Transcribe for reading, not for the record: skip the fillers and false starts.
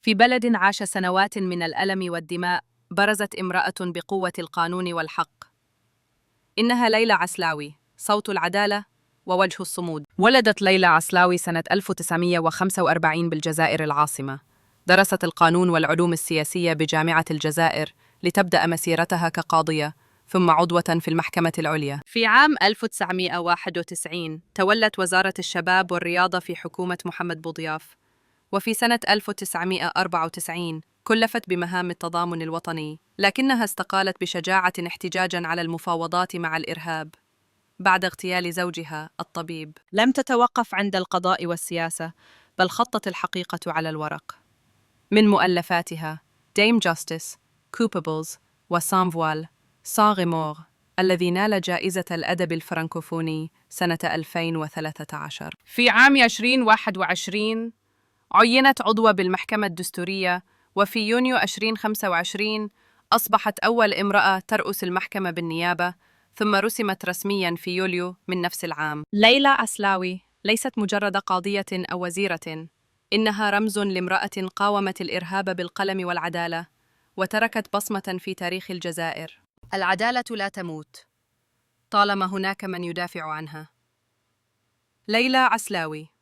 في بلد عاش سنوات من الألم والدماء، برزت امرأة بقوة القانون والحق. إنها ليلى عسلاوي، صوت العدالة ووجه الصمود. ولدت ليلى عسلاوي سنة 1945 بالجزائر العاصمة. درست القانون والعلوم السياسية بجامعة الجزائر لتبدأ مسيرتها كقاضية، ثم عضوة في المحكمة العليا. في عام 1991 تولت وزارة الشباب والرياضة في حكومة محمد بوضياف، وفي سنة 1994 كلفت بمهام التضامن الوطني، لكنها استقالت بشجاعة احتجاجاً على المفاوضات مع الإرهاب بعد اغتيال زوجها الطبيب. لم تتوقف عند القضاء والسياسة، بل خطت الحقيقة على الورق. من مؤلفاتها ديم جاستس، كوبابلز، وسانفوال، سان غيمور، الذي نال جائزة الأدب الفرنكوفوني سنة 2013. في عام 2021 عينت عضوة بالمحكمة الدستورية، وفي يونيو 2025 أصبحت أول امرأة ترأس المحكمة بالنيابة، ثم رسمت رسمياً في يوليو من نفس العام. ليلى عسلاوي ليست مجرد قاضية أو وزيرة، إنها رمز لامرأة قاومت الإرهاب بالقلم والعدالة، وتركت بصمة في تاريخ الجزائر. العدالة لا تموت طالما هناك من يدافع عنها. ليلى عسلاوي.